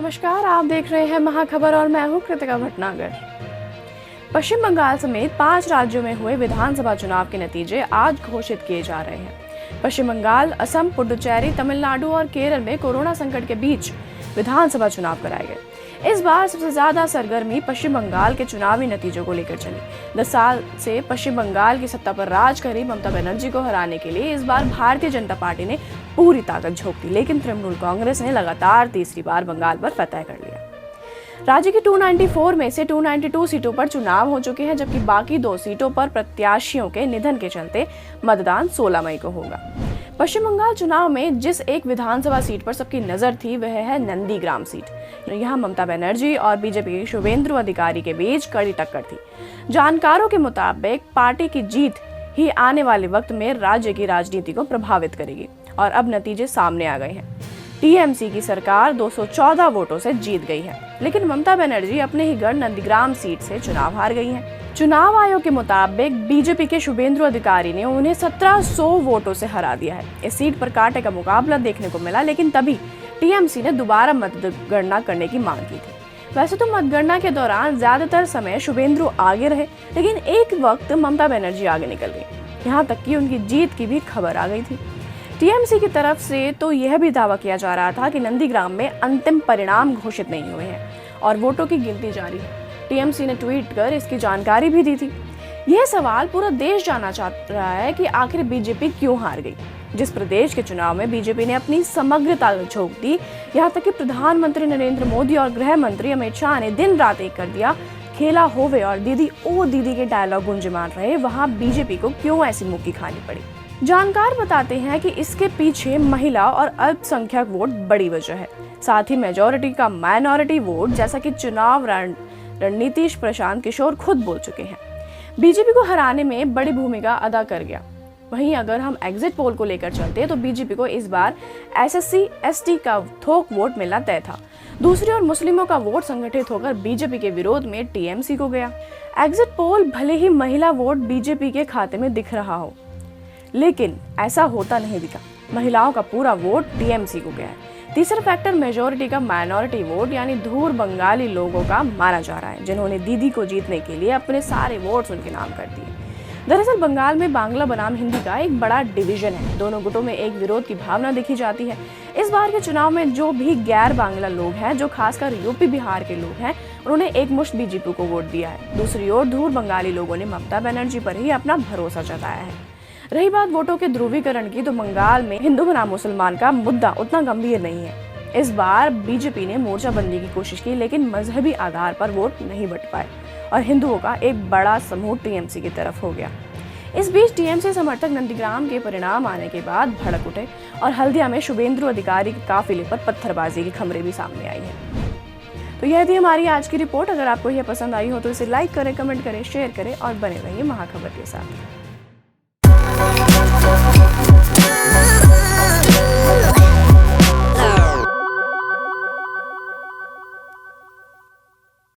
नमस्कार, आप देख रहे हैं महाखबर और मैं हूं कृतिका भटनागर। पश्चिम बंगाल समेत 5 राज्यों में हुए विधानसभा चुनाव के नतीजे आज घोषित किए जा रहे हैं। पश्चिम बंगाल, असम, पुडुचेरी, तमिलनाडु और केरल में कोरोना संकट के बीच विधानसभा चुनाव कराए गए। इस बार सबसे ज्यादा सरगर्मी पश्चिम बंगाल के चुनावी नतीजों को लेकर चली। 10 साल से पश्चिम बंगाल की सत्ता पर राज करी ममता बनर्जी को हराने के लिए इस बार भारतीय जनता पार्टी ने पूरी ताकत झोंक दी, लेकिन तृणमूल कांग्रेस ने लगातार तीसरी बार बंगाल पर फतह कर लिया। राज्य की 294 में से 292 सीटों पर चुनाव हो चुके हैं, जबकि बाकी 2 सीटों पर प्रत्याशियों के निधन के चलते मतदान 16 मई को होगा। पश्चिम बंगाल चुनाव में जिस एक विधानसभा सीट पर सबकी नजर थी वह है नंदीग्राम सीट। यहाँ ममता बनर्जी और बीजेपी के शुभेंदु अधिकारी के बीच कड़ी टक्कर थी। जानकारों के मुताबिक पार्टी की जीत ही आने वाले वक्त में राज्य की राजनीति को प्रभावित करेगी और अब नतीजे सामने आ गए हैं। टीएमसी की सरकार 214 वोटों से जीत गई है, लेकिन ममता बनर्जी अपने ही गढ़ नंदीग्राम सीट से चुनाव हार गई हैं। चुनाव आयोग के मुताबिक बीजेपी के शुभेंदु अधिकारी ने उन्हें 1700 वोटों से हरा दिया है। इस सीट पर कांटे का मुकाबला देखने को मिला, लेकिन तभी टीएमसी ने दोबारा मतगणना करने की मांग की थी। वैसे तो मतगणना के दौरान ज्यादातर समय शुभेंदु आगे रहे, लेकिन एक वक्त ममता बनर्जी आगे निकल गई। यहाँ तक कि उनकी जीत की भी खबर आ गई थी। टीएमसी की तरफ से तो यह भी दावा किया जा रहा था कि नंदीग्राम में अंतिम परिणाम घोषित नहीं हुए हैं और वोटों की गिनती जारी है। टीएमसी ने ट्वीट कर इसकी जानकारी भी दी थी। यह सवाल पूरा देश जानना चाह रहा है कि आखिर बीजेपी क्यों हार गई। जिस प्रदेश के चुनाव में बीजेपी ने अपनी समग्र ताकत झोंक दी, यहाँ तक कि प्रधानमंत्री नरेंद्र मोदी और गृह मंत्री अमित शाह ने दिन रात एक कर दिया, खेला होवे और दीदी ओ दीदी के डायलॉग गुंजमान रहे, वहाँ बीजेपी को क्यों ऐसी मुक्की खानी पड़ी। जानकार बताते हैं कि इसके पीछे महिला और अल्पसंख्यक वोट बड़ी वजह है, साथ ही मेजॉरिटी का माइनॉरिटी वोट, जैसा कि चुनाव रणनीति प्रशांत किशोर खुद बोल चुके हैं, बीजेपी को हराने में बड़ी भूमिका अदा कर गया। वहीं अगर हम एग्जिट पोल को लेकर चलते तो बीजेपी को इस बार एसएससी एसटी का थोक वोट मिलना तय था। दूसरी ओर मुस्लिमों का वोट संगठित होकर बीजेपी के विरोध में टीएमसी को गया। एग्जिट पोल भले ही महिला वोट बीजेपी के खाते में दिख रहा हो, लेकिन ऐसा होता नहीं दिखा। महिलाओं का पूरा वोट टीएमसी को गया है। तीसरा फैक्टर मेजॉरिटी का माइनॉरिटी वोट यानी धूर बंगाली लोगों का माना जा रहा है, जिन्होंने दीदी को जीतने के लिए अपने सारे वोट्स उनके नाम कर दिए। दरअसल बंगाल में बांग्ला बनाम हिंदी का एक बड़ा डिवीजन है। दोनों गुटों में एक विरोध की भावना देखी जाती है। इस बार के चुनाव में जो भी गैर बांग्ला लोग हैं, जो खासकर यूपी बिहार के लोग हैं, उन्होंने एक मुश्त बीजेपी को वोट दिया है। दूसरी ओर धूर बंगाली लोगों ने ममता बनर्जी पर ही अपना भरोसा जताया है। रही बात वोटों के ध्रुवीकरण की, तो बंगाल में हिंदू बनाम मुसलमान का मुद्दा उतना गंभीर नहीं है। इस बार बीजेपी ने मोर्चाबंदी की कोशिश की, लेकिन मजहबी आधार पर वोट नहीं बंट पाए और हिंदुओं का एक बड़ा समूह टीएमसी की तरफ हो गया। इस बीच टीएमसी समर्थक नंदीग्राम के परिणाम आने के बाद भड़क उठे और हल्दिया में शुभेंदु अधिकारी के काफिले पर पत्थरबाजी की खबरें भी सामने आई हैं। तो यह थी हमारी आज की रिपोर्ट। अगर आपको यह पसंद आई हो तो इसे लाइक करें, कमेंट करें, शेयर करें और बने रहिए महाखबर के साथ।